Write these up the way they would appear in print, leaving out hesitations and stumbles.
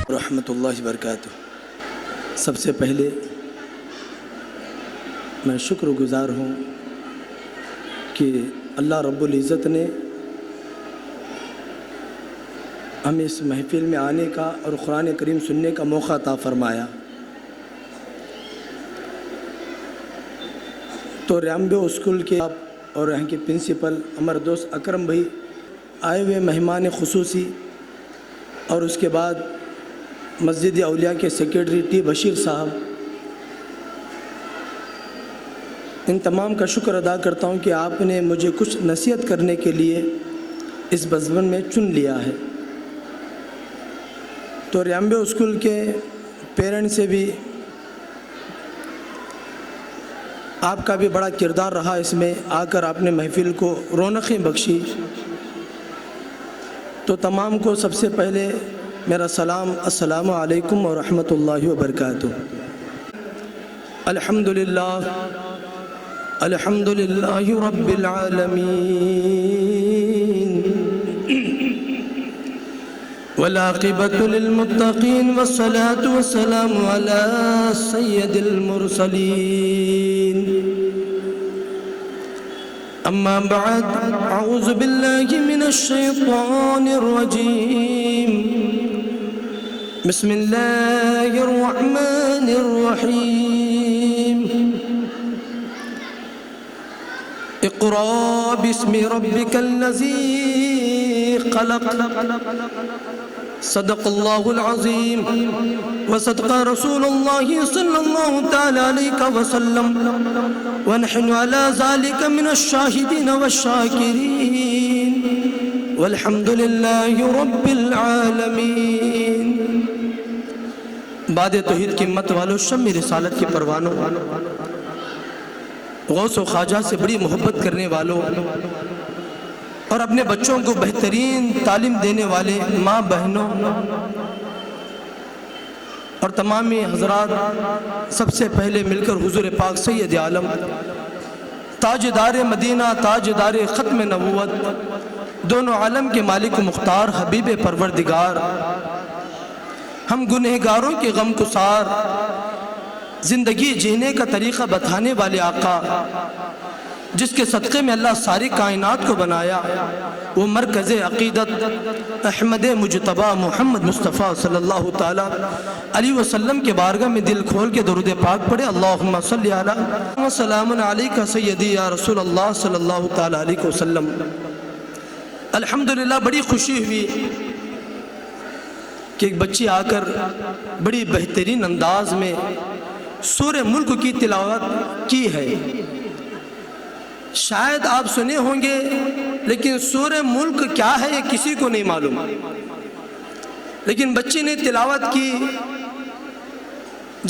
رحمۃ اللہ وبرکاتہ۔ سب سے پہلے میں شکر گزار ہوں کہ اللہ رب العزت نے ہمیں اس محفل میں آنے کا اور قرآن کریم سننے کا موقع عطا فرمایا۔ تو ریمبو اسکول کے اور یہاں کے پرنسپل ہمارے دوست اکرم بھائی، آئے ہوئے مہمان خصوصی، اور اس کے بعد مسجد اولیاء کے سیکرٹری ٹی بشیر صاحب، ان تمام کا شکر ادا کرتا ہوں کہ آپ نے مجھے کچھ نصیحت کرنے کے لیے اس بزمن میں چن لیا ہے۔ تو ریمبو اسکول کے پیرنٹ سے بھی آپ کا بھی بڑا کردار رہا، اس میں آ کر آپ نے محفل کو رونقیں بخشی۔ تو تمام کو سب سے پہلے میرا سلام، السلام علیکم ورحمۃ اللہ وبرکاتہ۔ الحمدللہ الحمدللہ رب العالمین، والعاقبۃ للمتقین، والصلاة والسلام علی سید المرسلین۔ اما بعد، اعوذ باللہ من الشیطان الرجیم، بسم اللہ الرحمن الرحیم۔ اقرأ باسم ربک الذی خلق، صدق اللہ العظیم وصدق رسول اللہ صلی اللہ تعالی علیہ وسلم، ونحن على ذلك من الشاہدین والشاکرین، والحمد للہ رب العالمین۔ بعد توحید کی امت والو، شمع رسالت کی پروانوں، غوث و خواجہ سے بڑی محبت کرنے والوں، اور اپنے بچوں کو بہترین تعلیم دینے والے ماں بہنوں اور تمامی حضرات، سب سے پہلے مل کر حضور پاک سید عالم، تاجدار مدینہ، تاجدار ختم نبوت، دونوں عالم کے مالک و مختار، حبیب پروردگار، ہم گنہگاروں کے غم گسار، زندگی جینے کا طریقہ بتانے والے آقا، جس کے صدقے میں اللہ ساری کائنات کو بنایا، وہ مرکز عقیدت احمد مجتبی محمد مصطفیٰ صلی اللہ تعالی علیہ وسلم کے بارگاہ میں دل کھول کے درود پاک پڑھے۔ اللہم صلی علی وسلام علیکہ سیدی یا رسول اللہ صلی اللہ تعالی علیہ وسلم۔ الحمدللہ بڑی خوشی ہوئی کہ ایک بچی آ کر بڑی بہترین انداز میں سورہ ملک کی تلاوت کی ہے۔ شاید آپ سنے ہوں گے، لیکن سورہ ملک کیا ہے یہ کسی کو نہیں معلوم، لیکن بچی نے تلاوت کی۔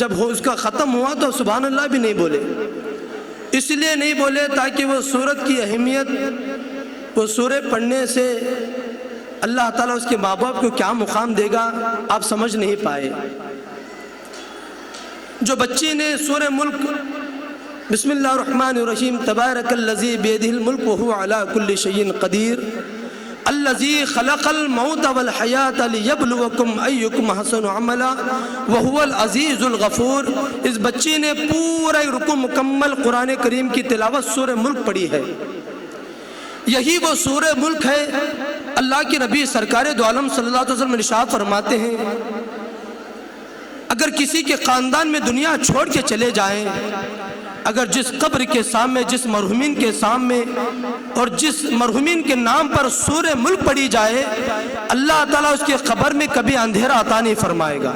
جب اس کا ختم ہوا تو سبحان اللہ بھی نہیں بولے، اس لیے نہیں بولے تاکہ وہ سورت کی اہمیت، وہ سورہ پڑھنے سے اللہ تعالیٰ اس کے ماں باپ کو کیا مقام دے گا آپ سمجھ نہیں پائے۔ جو بچی نے سورہ ملک، بسم اللہ الرحمن الرحیم، تبارک الذی بیدہ الملک وہو علی کل شیء قدیر، الذی خلق الموت والحیاۃ لیبلوکم ایکم احسن عملا وہو العزیز الغفور۔ اس بچی نے پورا رکوع مکمل قرآن کریم کی تلاوت سورہ ملک پڑھی ہے۔ یہی وہ سورہ ملک ہے، اللہ کے نبی سرکار دو عالم صلی اللہ علیہ وسلم ارشاد فرماتے ہیں، اگر کسی کے خاندان میں دنیا چھوڑ کے چلے جائیں، اگر جس قبر کے سامنے، جس مرحومین کے سامنے اور جس مرحومین کے نام پر سورہ ملک پڑھی جائے، اللہ تعالیٰ اس کے قبر میں کبھی اندھیرا عطا نہیں فرمائے گا،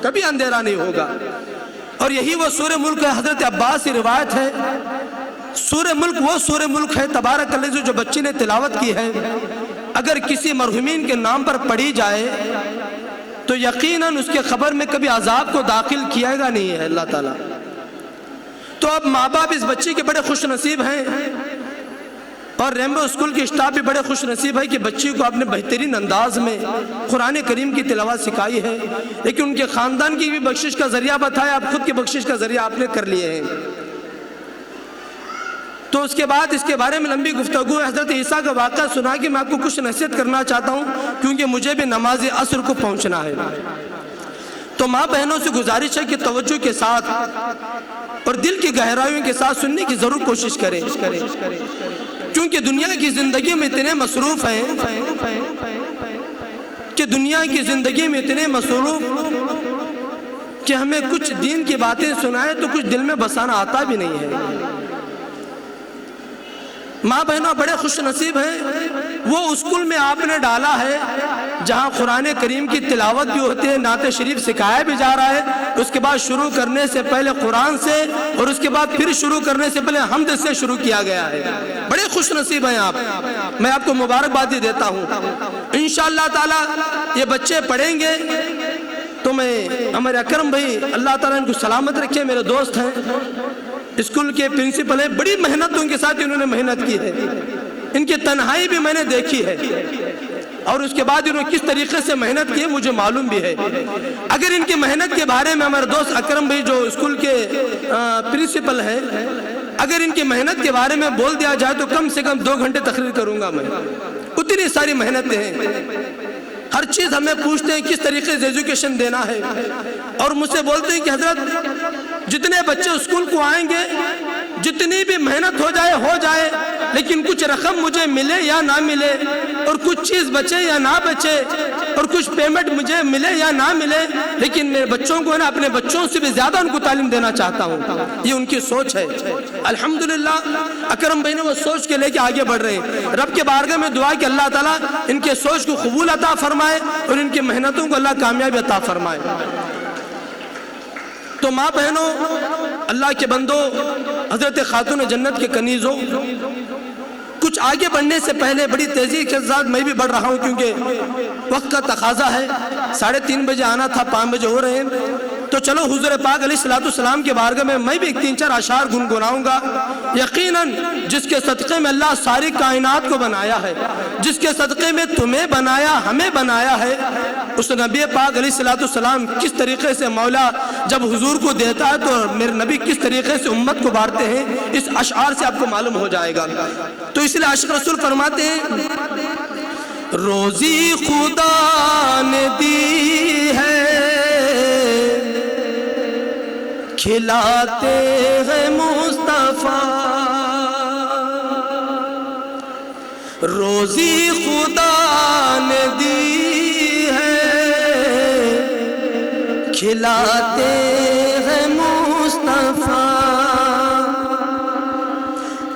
کبھی اندھیرا نہیں ہوگا۔ اور یہی وہ سورہ ملک ہے۔ حضرت عباس سے روایت ہے، سورہ ملک وہ سورہ ملک ہے تبارک الذی جو بچی نے تلاوت کی ہے، اگر کسی مرحومین کے نام پر پڑھی جائے تو یقیناً اس کے قبر میں کبھی عذاب کو داخل کیا گا نہیں ہے اللہ تعالیٰ۔ تو اب ماں باپ اس بچی کے بڑے خوش نصیب ہیں، اور ریمبو اسکول کی اسٹاف بھی بڑے خوش نصیب ہے کہ بچی کو اپنے بہترین انداز میں قرآن کریم کی تلاوت سکھائی ہے، لیکن ان کے خاندان کی بھی بخشش کا ذریعہ بتایا، آپ خود کی بخشش کا ذریعہ آپ نے کر لیے ہیں۔ تو اس کے بعد اس کے بارے میں لمبی گفتگو ہے۔ حضرت عیسیٰ کا واقعہ سنا کہ میں آپ کو کچھ نصیحت کرنا چاہتا ہوں کیونکہ مجھے بھی نماز عصر کو پہنچنا ہے۔ تو ماں بہنوں سے گزارش ہے کہ توجہ کے ساتھ اور دل کی گہرائیوں کے ساتھ سننے کی ضرور کوشش کریں، کیونکہ دنیا کی زندگی میں اتنے مصروف ہیں کہ ہمیں کچھ دین کی باتیں سنائے تو کچھ دل میں بسانا آتا بھی نہیں ہے۔ ماں بہنوں بڑے خوش نصیب ہیں، وہ اسکول میں آپ نے ڈالا ہے جہاں قرآن کریم کی تلاوت بھی ہوتی ہے، نعت شریف سکھایا بھی جا رہا ہے، اس کے بعد شروع کرنے سے پہلے قرآن سے اور اس کے بعد پھر شروع کرنے سے پہلے حمد سے شروع کیا گیا ہے۔ بڑے خوش نصیب ہیں آپ، میں آپ کو مبارکبادی دیتا ہوں۔ انشاءاللہ تعالی یہ بچے پڑھیں گے تو میں ہمارے اکرم بھائی اللہ تعالیٰ ان کو سلامت رکھے، میرے دوست ہیں، اسکول کے پرنسپل ہیں، بڑی محنت ان کے ساتھ انہوں نے محنت کی ہے، ان کی تنہائی بھی میں نے دیکھی ہے اور اس کے بعد انہوں نے کس طریقے سے محنت کی ہے مجھے معلوم بھی ہے۔ اگر ان کی محنت کے بارے میں ہمارے دوست اکرم بھائی جو اسکول کے پرنسپل ہیں، اگر ان کی محنت کے بارے میں بول دیا جائے تو کم سے کم 2 گھنٹے تقریر کروں گا میں، اتنی ساری محنتیں ہیں۔ ہر چیز ہمیں پوچھتے ہیں کس طریقے سے ایجوکیشن دینا ہے، اور مجھ سے بولتے ہیں کہ حضرت جتنے بچے اسکول کو آئیں گے جتنی بھی محنت ہو جائے لیکن کچھ رقم مجھے ملے یا نہ ملے اور کچھ چیز بچے یا نہ بچے اور کچھ پیمنٹ مجھے ملے یا نہ ملے، لیکن میرے بچوں کو اپنے بچوں سے بھی زیادہ ان کو تعلیم دینا چاہتا ہوں۔ یہ ان کی سوچ ہے۔ الحمدللہ اکرم بھائی نے وہ سوچ کے لے کے آگے بڑھ رہے ہیں۔ رب کے بارگاہ میں دعا کہ اللہ تعالیٰ ان کے سوچ کو قبول عطا فرمائے اور ان کی محنتوں کو اللہ کامیابی عطا فرمائے۔ تو ماں بہنوں، اللہ کے بندوں، حضرت خاتون جنت کے کنیزوں، کچھ آگے بڑھنے سے پہلے بڑی تیزی کے ساتھ میں بھی بڑھ رہا ہوں کیونکہ وقت کا تقاضا ہے، 3:30 بجے آنا تھا، 5 بجے ہو رہے ہیں، تو چلو حضور پاک علیہ السلام کے بارگاہ میں بھی 3-4 اشعار گنگناؤں گا۔ یقیناً جس کے صدقے میں اللہ ساری کائنات کو بنایا ہے، جس کے صدقے میں تمہیں بنایا، ہمیں بنایا ہے، اس نبی پاک علیہ السلام کس طریقے سے مولا جب حضور کو دیتا ہے تو میرے نبی کس طریقے سے امت کو بانٹتے ہیں، اس اشعار سے آپ کو معلوم ہو جائے گا۔ تو اس لیے عاشق رسول فرماتے ہیں، روزی خدا نے دی ہے کھلاتے ہیں مصطفیٰ، روزی خدا نے دی ہے کھلاتے ہیں مصطفیٰ،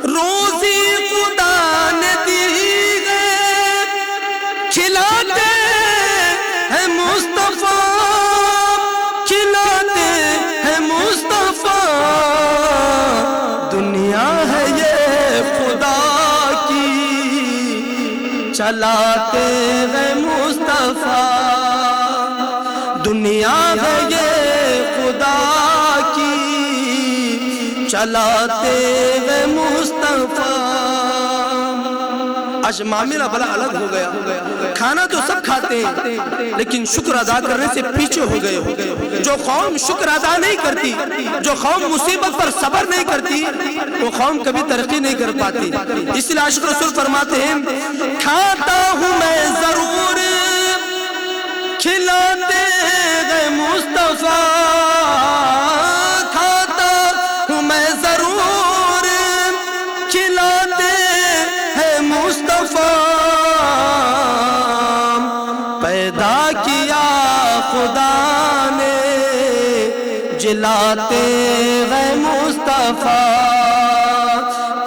روزی خدا نے دی ہے کھلاتے ہیں مصطفیٰ، کھلاتے ہیں مصطفیٰ، دنیا ہے یہ خدا کی چلاتے ہیں مصطفیٰ، دنیا ہے یہ خدا کی چلاتے ہیں مصطفیٰ۔ آج معاملہ بڑا الگ ہو گیا، کھانا تو سب کھاتے ہیں لیکن شکر ادا کرنے سے پیچھے ہو گئے۔ جو قوم شکر ادا نہیں کرتی، جو قوم مصیبت پر صبر نہیں کرتی، وہ قوم کبھی ترقی نہیں کر پاتی۔ اس لیے عاشق رسول فرماتے ہیں، کھاتا ہوں میں ضرور کھلاتے ہیں مصطفیٰ، کھاتا ہوں میں ضرور کھلاتے ہیں مصطفیٰ، پیدا کیا خدا نے جلاتے ہیں مصطفیٰ،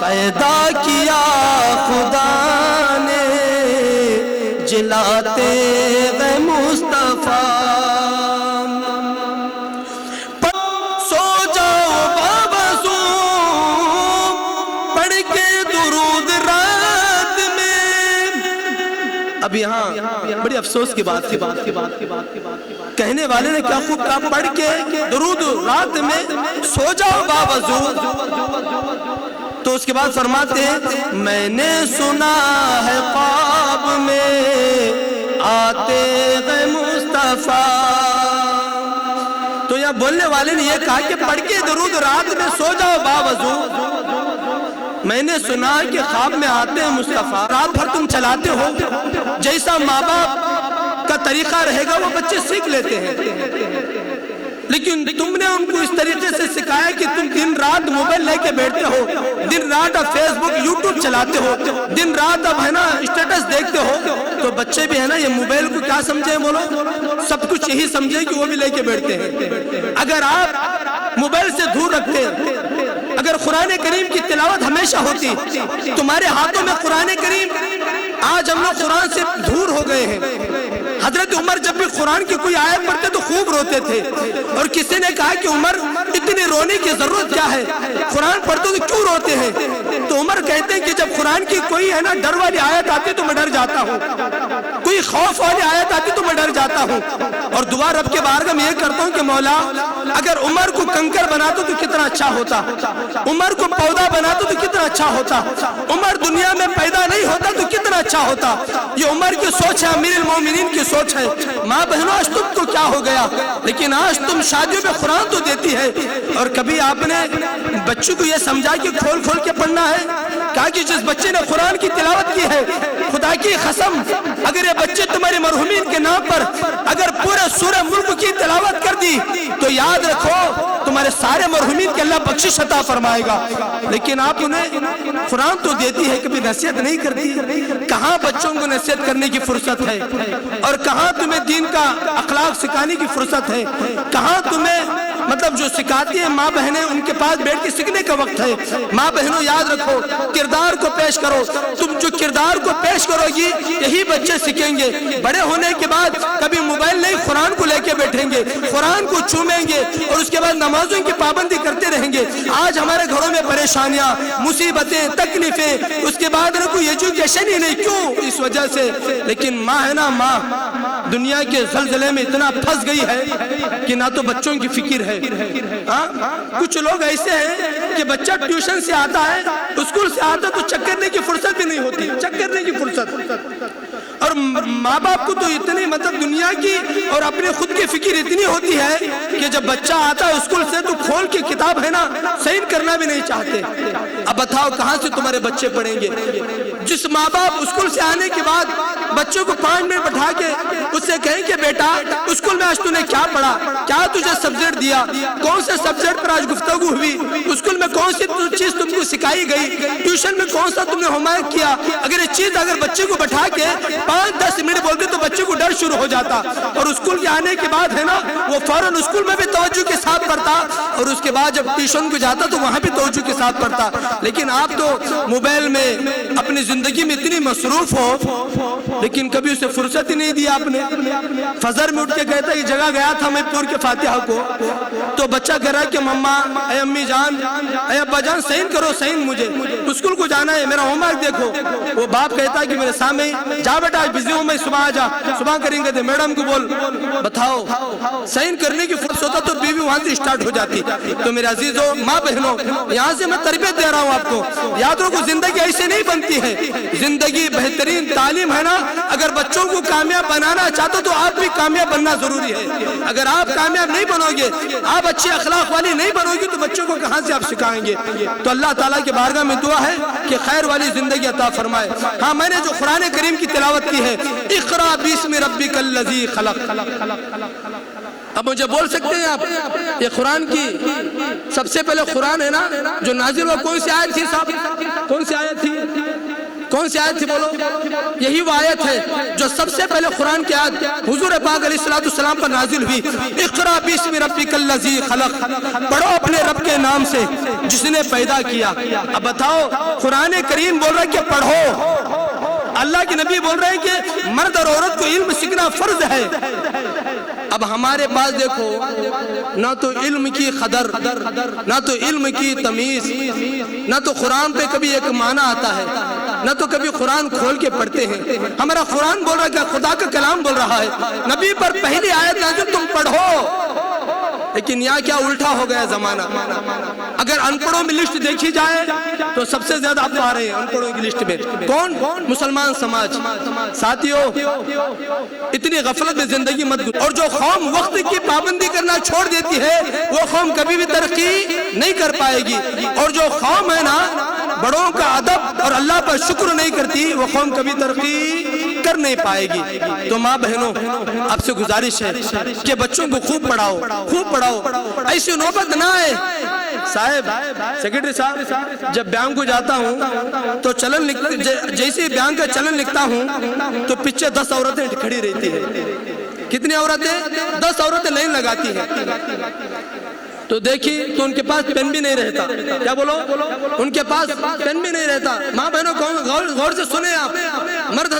پیدا کیا خدا نے جلاتے ہیں مصطفیٰ۔ سو جاؤ بابا سو پڑھ کے درود رات میں۔ اب یہاں بڑی افسوس کی بات تھی، کہنے والے نے کیا خوب کہا، پڑھ کے درود رات میں سو جاؤ بابا سو۔ تو اس کے بعد فرماتے ہیں، میں نے سنا ہے خواب میں آتے ہیں مصطفیٰ۔ تو یہاں بولنے والے نے یہ کہا کہ پڑھ کے درود رات میں سو جاؤ باوضو، میں نے سنا کہ خواب میں آتے ہیں مصطفیٰ، رات بھر تم چلاتے ہو، جیسا ماں باپ کا طریقہ رہے گا وہ بچے سیکھ لیتے ہیں، لیکن تم نے ان کو اس طریقے سے سکھایا کہ تم دن رات موبائل لے کے بیٹھتے ہو، دن رات اب فیس بک یوٹیوب چلاتے ہو، دن رات اب ہے نا اسٹیٹس دیکھتے ہو، تو بچے بھی ہے نا یہ موبائل کو کیا سمجھے، بولو سب کچھ یہی سمجھے کہ وہ بھی لے کے بیٹھتے ہیں۔ اگر آپ موبائل سے دور رکھتے، اگر قرآن کریم کی تلاوت ہمیشہ ہوتی، تمہارے ہاتھوں میں قرآن کریم، آج ہم لوگ قرآن سے دور ہو گئے ہیں۔ حضرت عمر جب بھی قرآن کی کوئی آیت پڑھتے تو خوب روتے تھے، اور کسی نے کہا کہ عمر اتنی رونے کی ضرورت کیا ہے، قرآن پڑھتے تو کیوں روتے ہیں؟ تو عمر کہتے ہیں کہ جب قرآن کی کوئی ہے نا ڈر والی آیت آتی تو میں ڈر جاتا ہوں، کوئی خوف والی آیت آتی تو میں ڈر جاتا ہوں، اور دعا رب کے بارگاہ میں یہ کرتا ہوں کہ مولا اگر عمر کو کنکر بناتا تو کتنا اچھا ہوتا، عمر کو پودا بناتا تو کتنا اچھا ہوتا، عمر دنیا میں پیدا نہیں ہوتا تو کتنا اچھا ہوتا۔ یہ عمر کی سوچ ہے، امیر المومنین کی سوچ ہے۔ ماں بہنوں آج تم کو کیا ہو گیا، لیکن آج تم شادیوں میں قرآن تو دیتی ہے، اور کبھی آپ نے بچوں کو یہ سمجھا کہ کھول کھول کے پڑھنا ہے؟ کہا کہ جس بچے نے قرآن کی تلاوت کی ہے، خدا کی قسم اگر یہ بچے تمہارے مرحومین کے نام پر اگر پورے سورہ ملک کی تلاوت کر دی تو یاد رکھو تمہارے سارے مرحومین کے اللہ بخشش عطا فرمائے گا۔ لیکن آپ انہیں قرآن تو دیتی ہے، کبھی نصیحت نہیں کرتی۔ کہاں بچوں کو نصیحت کرنے کی فرصت ہے، اور کہاں تمہیں دین کا اخلاق سکھانے کی فرصت ہے، کہاں تمہیں مطلب جو سکھاتی ہیں ماں بہنیں ان کے پاس بیٹھ کے سیکھنے کا وقت ہے۔ ماں بہنوں یاد رکھو، کردار کو پیش کرو، تم جو کردار کو پیش کرو گی یہی بچے سیکھیں گے۔ بڑے ہونے کے بعد کبھی موبائل نہیں، قرآن کو لے کے بیٹھیں گے، قرآن کو چومیں گے، اور اس کے بعد نمازوں کی پابندی کرتے رہیں گے۔ آج ہمارے گھروں میں پریشانیاں، مصیبتیں، تکلیفیں، اس کے بعد نہ کوئی ایجوکیشن ہی نہیں، کیوں؟ اس وجہ سے۔ لیکن ماں ہے نا، ماں دنیا کے زلزلے میں اتنا پھنس گئی ہے کہ نہ تو بچوں کی فکر ہے۔ کچھ لوگ ایسے ہیں کہ بچہ ٹیوشن سے آتا ہے، اسکول سے آتا تو چیک کرنے کی فرصت بھی نہیں ہوتی، چیک کرنے کی فرصت۔ اور ماں باپ کو تو اتنی مطلب دنیا کی اور اپنے خود کی فکر اتنی ہوتی ہے کہ جب بچہ آتا ہے اسکول سے تو کھول کے کتاب ہے نا سائن کرنا بھی نہیں چاہتے۔ اب بتاؤ کہاں سے تمہارے بچے پڑھیں گے؟ جس ماں باپ اسکول سے آنے کے بعد بچوں کو 5 منٹ بٹھا کے اس سے کہیں کہ بیٹا اسکول میں آج تُو نے کیا پڑھا، کیا تجھے سبجیکٹ دیا، کون سے سبجیکٹ پر آج گفتگو ہوئی، اسکول میں کون سی چیز تم کو سکھائی گئی، ٹیوشن میں کون سا تم نے ہوم ورک کیا، اگر یہ چیز اگر بچے کو بٹھا کے 5-10 منٹ بولتے تو بچے کو ڈر شروع ہو جاتا، اور اسکول کے آنے کے بعد ہے نا وہ فوراً اسکول میں بھی توجہ کے ساتھ پڑھتا، اور اس کے بعد جب ٹیوشن کو جاتا تو وہاں بھی توجہ کے ساتھ پڑھتا۔ لیکن آپ تو موبائل میں اپنی زندگی میں اتنی مصروف ہو، لیکن کبھی اسے فرصت ہی نہیں دیا آپ نے۔ فجر میں اٹھ کے کہتا ہے یہ جگہ گیا تھا میں پڑھ کے فاتحہ کو، تو بچہ کہہ رہا ہے کہ مما، اے امی جان، اے ابا جان سائن کرو، سائن مجھے اسکول کو جانا ہے، میرا ہوم ورک دیکھو۔ وہ باپ کہتا ہے کہ میرے سامنے جا بیٹا آج بزی ہوں میں، صبح آ جا، صبح کریں گے، میڈم کو بول۔ بتاؤ سائن کرنے کی فرصت ہوتا تو بیوی وہاں سے اسٹارٹ ہو جاتی۔ تو میرے عزیزوں، ماں بہنوں، یہاں سے میں تربیت دے رہا ہوں آپ کو، یاد رکھو زندگی ایسے نہیں بنتی ہے، زندگی بہترین تعلیم ہے نا۔ اگر بچوں کو کامیاب بنانا چاہتے تو آپ بھی کامیاب بننا ضروری ہے۔ اگر آپ کامیاب نہیں بنو گے، آپ اچھے اخلاق والی نہیں بنو گے تو بچوں کو کہاں سے آپ سکھائیں گے؟ تو اللہ تعالیٰ کے بارگاہ میں دعا ہے کہ خیر والی زندگی عطا فرمائے۔ ہاں میں نے جو قرآن کریم کی تلاوت کی ہے، اقرا بسم ربک الذی خلق، اب مجھے بول سکتے ہیں آپ یہ قرآن کی سب سے پہلے قرآن ہے نا جو نازل ہوا کون سی آیت تھی صاحب؟ کون سی آیت تھی؟ کون سی آیت تھی بولو؟ یہی وہ آیت ہے جو سب سے پہلے قرآن کی آیت حضور پاک علیہ السلام پر نازل ہوئی۔ اقرا بسم ربک الذی خلق، پڑھو اپنے رب کے نام سے جس نے پیدا کیا۔ اب بتاؤ قرآن کریم بول رہا ہے کہ پڑھو، اللہ کے نبی بول رہے ہیں کہ مرد اور عورت کو علم سیکھنا فرض ہے۔ اب ہمارے پاس دیکھو نہ تو علم کی قدر، نہ تو علم کی تمیز، نہ تو قرآن پہ کبھی ایک معنی آتا ہے، نہ تو کبھی قرآن کھول کے پڑھتے ہیں۔ ہمارا قرآن بول رہا ہے کہ خدا کا کلام بول رہا ہے، نبی پر پہلی آیت نازل تم پڑھو۔ لیکن یہاں کیا الٹا ہو گیا زمانہ۔ اگر ان پڑھوں میں لسٹ دیکھی جائے تو سب سے زیادہ آپ آ رہے ہیں ان پڑھوں کی لسٹ میں کون؟ مسلمان سماج۔ ساتھیوں اتنی غفلت میں زندگی مت گزارو، اور جو قوم وقت کی پابندی کرنا چھوڑ دیتی ہے وہ قوم کبھی بھی ترقی نہیں کر پائے گی، اور جو قوم ہے نا بڑوں کا ادب اور اللہ پر شکر نہیں کرتی وہ قوم کبھی ترقی کر نہیں پائے گی۔ تو ماں بہنوں آپ سے گزارش ہے کہ بچوں کو خوب پڑھاؤ، خوب پڑھاؤ، ایسی نوبت نہ آئے۔ صاحب سیکرٹری صاحب جب بیان کو جاتا ہوں تو چلن جیسے بیان کا چلن لکھتا ہوں تو پیچھے 10 عورتیں کھڑی رہتی ہیں۔ کتنی عورتیں؟ 10 عورتیں لائن لگاتی ہیں۔ تو دیکھی تو ان کے پاس پین بھی نہیں رہتا۔ کیا بولو؟ ان کے پاس پین بھی نہیں رہتا۔ ماں بہنوں غور سے سنیں آپ، مرد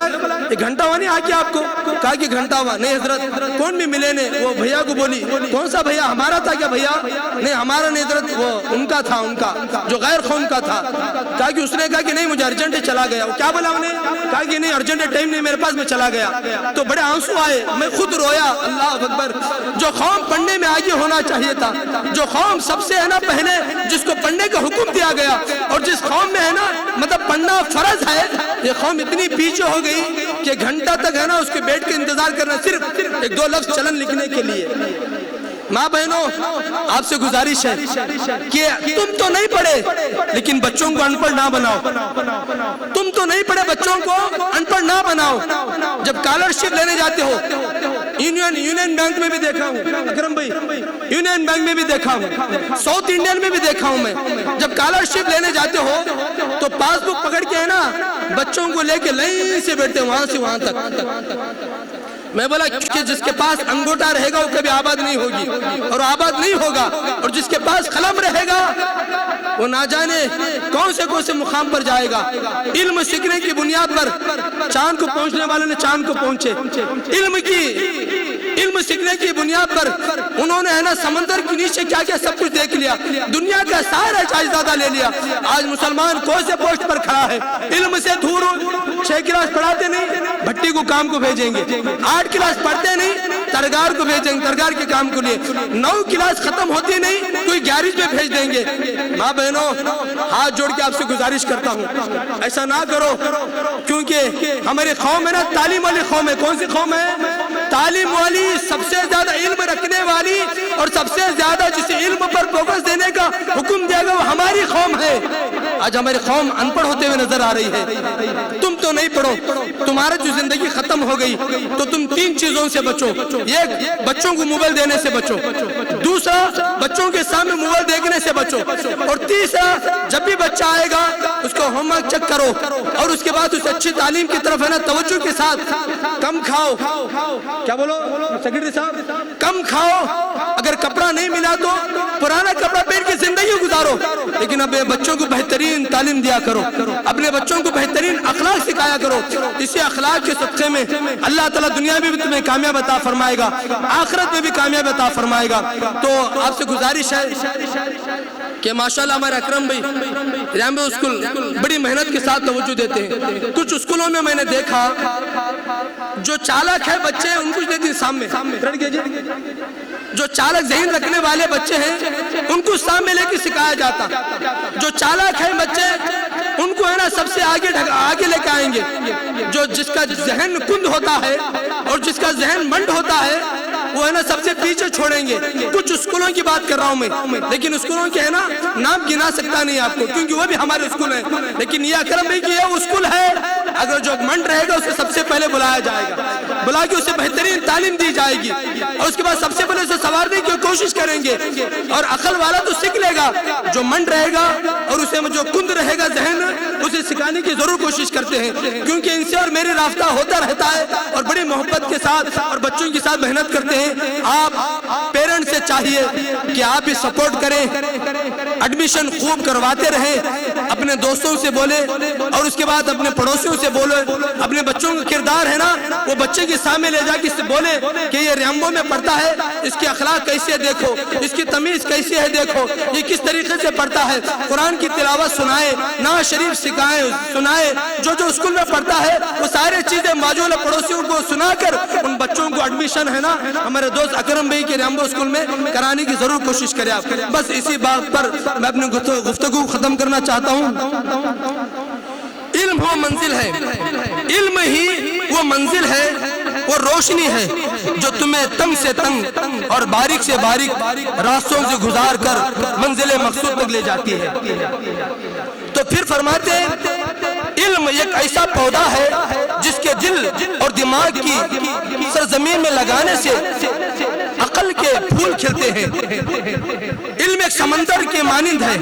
ایک گھنٹہ ہوا نہیں آ کے آپ کو کہا کہ گھنٹہ ہوا نہیں حضرت، کون بھی ملے نے وہ بھیا کو بولی کون سا بھیا؟ ہمارا تھا کیا بھیا؟ نہیں ہمارا نہیں حضرت، وہ ان کا تھا، ان کا جو غیر قوم کا تھا۔ کہا کہ اس نے کہا کہ نہیں مجھے ارجنٹ چلا گیا۔ کیا بولا انہیں؟ کہا کہ نہیں ارجنٹ ٹائم نہیں میرے پاس، میں چلا گیا۔ تو بڑے آنسو آئے، میں خود رویا۔ اللہ اکبر، جو قوم پڑھنے میں آگے ہونا چاہیے تھا، جو قوم سب سے ہے نا پہلے جس کو پڑھنے کا حکم دیا گیا اور جس قوم میں ہے نا مطلب پڑھنا فرض ہے، یہ قوم اتنی پیچھے ہو گئی کہ گھنٹہ تک ہے نا اس کے بیٹھ کے انتظار کرنا صرف 1-2 لفظ چلن لکھنے کے لیے۔ ماں بہنوں آپ سے گزارش ہے کہ تم تو نہیں پڑھے لیکن بچوں کو ان پڑھ نہ بناؤ۔ تم تو نہیں پڑھے بچوں کو ان پڑھ نہ بناؤ۔ جب اسکالرشپ لینے جاتے ہو، یونین بینک میں بھی دیکھا ہوں اکرم بھائی، یونین بینک میں بھی دیکھا ہوں، ساؤتھ انڈین میں بھی دیکھا ہوں میں، جب اسکالرشپ لینے جاتے ہو تو پاس بک پکڑ کے ہے نا بچوں کو لے کے لائن سے بیٹھتے ہیں وہاں سے وہاں تک۔ میں بولا کہ جس کے پاس انگوٹا رہے گا وہ کبھی آباد نہیں ہوگی اور آباد نہیں ہوگا، اور جس کے پاس قلم رہے گا وہ نہ جانے کون سے مقام پر جائے گا۔ علم سیکھنے کی بنیاد پر چاند کو پہنچنے والے نے چاند کو پہنچے، علم سیکھنے کی بنیاد پر انہوں نے ہے نا سمندر کے نیچے کیا کیا سب کچھ دیکھ لیا، دنیا کا سارا جائیداد لے لیا۔ آج مسلمان کون سے پوسٹ پر کھڑا ہے؟ علم سے دور، 6 کلاس پڑھاتے نہیں بھٹی کو کام کو بھیجیں گے، 8 کلاس پڑھتے نہیں ترگار کو بھیجیں گے ترگار کے کام کو لیے، 9 کلاس ختم ہوتی نہیں کوئی گیریج میں بھیج دیں گے۔ ماں بہنوں ہاتھ جوڑ کے آپ سے گزارش کرتا ہوں ایسا نہ کرو، کیونکہ ہماری قوم ہے نا تعلیم والی قوم ہے۔ کون سی قوم ہے؟ تعلیم والی، سب سے زیادہ علم رکھنے والی اور سب سے زیادہ جسے علم پر فوکس دینے کا حکم دیا گیا وہ ہماری قوم ہے۔ آج ہماری قوم ان پڑھ ہوتے ہوئے نظر آ رہی ہے۔ تم تو نہیں پڑھو، تمہارا جو زندگی ختم ہو گئی تو تم 3 چیزوں سے بچو۔ ایک، بچوں کو موبائل دینے سے بچو، دوسرا بچوں کے سامنے موبائل دیکھنے سے بچو، اور تیسرا جب بھی بچہ آئے گا اس کو ہوم ورک چیک کرو اور اس کے بعد اس اچھی تعلیم کی طرف ہے نا توجہ کے ساتھ کم کھاؤ۔ کیا بولو سیکرٹری صاحب؟ کم کھاؤ، اگر کپڑا نہیں ملا تو پرانا کپڑا پہن کے زندگی گزارو، لیکن اب بچوں کو بہترین تعلیم دیا کرو، اپنے بچوں کو بہترین اخلاق سکھایا کرو۔ اسی اخلاق کے صدقے میں اللہ تعالیٰ دنیا میں بھی تمہیں کامیاب عطا فرمائے گا، آخرت میں بھی کامیاب عطا فرمائے گا۔ تو آپ سے گزارش ہے کہ ماشاءاللہ ہمارے اکرم بھائی ریمبو اسکول بڑی محنت کے ساتھ توجہ دیتے ہیں۔ کچھ اسکولوں میں میں نے دیکھا جو چالک ہے بچے ان کو دیتی سامنے، جو چالک ذہن رکھنے والے بچے ہیں ان کو سامنے لے کے سکھایا جاتا، جو چالک ہے بچے ان کو ہے نا سب سے آگے لے کے آئیں گے، جو جس کا ذہن کند ہوتا ہے اور جس کا ذہن منڈ ہوتا ہے وہ ہے نا سب سے پیچھے چھوڑیں گے۔ کچھ اسکولوں کی بات کر رہا ہوں میں، لیکن اسکولوں کے ہے نا نام گنا سکتا نہیں آپ کو کیونکہ وہ بھی ہمارے اسکول ہیں، لیکن یہ اکرم بھائی کی یہ اسکول ہے، اگر جو منڈ رہے گا اسے سب سے پہلے بلایا جائے گا، بلا کے اسے بہترین تعلیم دی جائے گی اور اس کے بعد سب سے پہلے اسے سنوارنے کی کوشش کریں گے، اور عقل والا تو سیکھ لے گا، جو منڈ رہے گا اور اسے جو کند رہے گا ذہن اسے سکھانے کی ضرور کوشش کرتے ہیں، کیونکہ ان سے اور میری رابطہ ہوتا رہتا ہے اور بڑی محبت کے ساتھ اور بچوں کے ساتھ محنت کرتے ہیں۔ آپ پیرنٹ سے چاہیے کہ آپ بھی سپورٹ کریں، ایڈمیشن خوب کرواتے رہیں، اپنے دوستوں سے بولے اور اس کے بعد اپنے پڑوسیوں سے بولے، اپنے بچوں کا کردار ہے نا وہ بچے کے سامنے لے جا کے اس سے بولے کہ یہ ریمبو میں پڑھتا ہے، اس کی اخلاق کیسی ہے دیکھو، اس کی تمیز کیسی ہے دیکھو، یہ کس طریقے سے پڑھتا ہے، قرآن کی تلاوت سنائے، نعت شریف سنائے، جو اسکول میں پڑھتا ہے وہ سارے چیزیں موجود پڑوسیوں کو سنا کر ان بچوں کو ایڈمیشن ہے نا ہمارے دوست اکرم بھائی کے ریمبو اسکول میں کرانے کی ضرور کوشش کریں آپ۔ بس اسی بات پر میں اپنی گفتگو ختم کرنا چاہتا ہوں۔ علم وہ منزل ہے، علم ہی وہ منزل ہے، وہ روشنی ہے جو تمہیں تنگ سے تنگ اور باریک سے باریک راستوں سے گزار کر منزل مقصود تک لے جاتی ہے۔ تو پھر فرماتے ہیں علم ایک ایسا پودا ہے جس کے دل اور دماغ کی سرزمین میں لگانے سے عقل کے پھول کھلتے ہیں۔ علم ایک سمندر کے مانند ہے،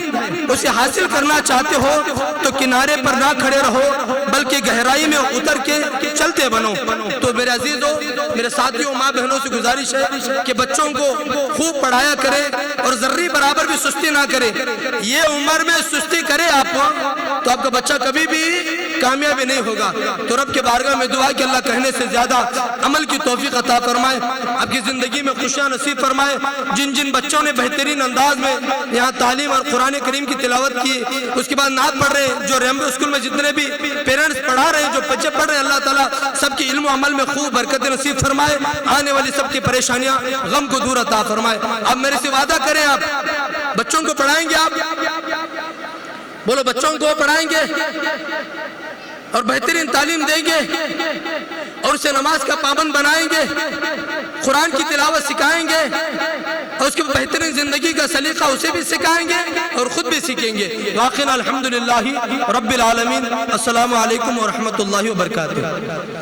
اسے حاصل کرنا چاہتے ہو تو کنارے پر نہ کھڑے رہو بلکہ گہرائی میں اتر کے چلتے بنو۔ تو میرے عزیزو، میرے ساتھیوں، ماں بہنوں سے گزارش ہے کہ بچوں کو خوب پڑھایا کرے اور ذرے برابر بھی سستی نہ کرے۔ یہ عمر میں سستی کرے آپ تو آپ کا بچہ کبھی بھی کامیابی نہیں ہوگا۔ تو رب کے بارگاہ میں دعا کہ اللہ کہنے سے زیادہ عمل کی توفیق عطا فرمائے، آپ کی زندگی میں خوشیاں نصیب فرمائے۔ جن جن بچوں نے بہترین انداز میں یہاں تعلیم اور قرآن کریم کی تلاوت کی، اس کے بعد نعت پڑھ رہے ہیں، جو ریمبو اسکول میں جتنے بھی پیرنٹس پڑھا رہے ہیں، جو بچے پڑھ رہے ہیں، اللہ تعالیٰ سب کی علم و عمل میں خوب برکت نصیب فرمائے، آنے والی سب کی پریشانیاں غم کو دور عطا فرمائے۔ اب میرے سے وعدہ کریں، آپ بچوں کو پڑھائیں گے، آپ بولو بچوں کو پڑھائیں گے اور بہترین تعلیم دیں گے اور اسے نماز کا پابند بنائیں گے، قرآن کی تلاوت سکھائیں گے اور اس کی بہترین زندگی کا سلیقہ اسے بھی سکھائیں گے اور خود بھی سیکھیں گے۔ واقعاً الحمدللہ رب العالمین۔ السلام علیکم ورحمۃ اللہ وبرکاتہ۔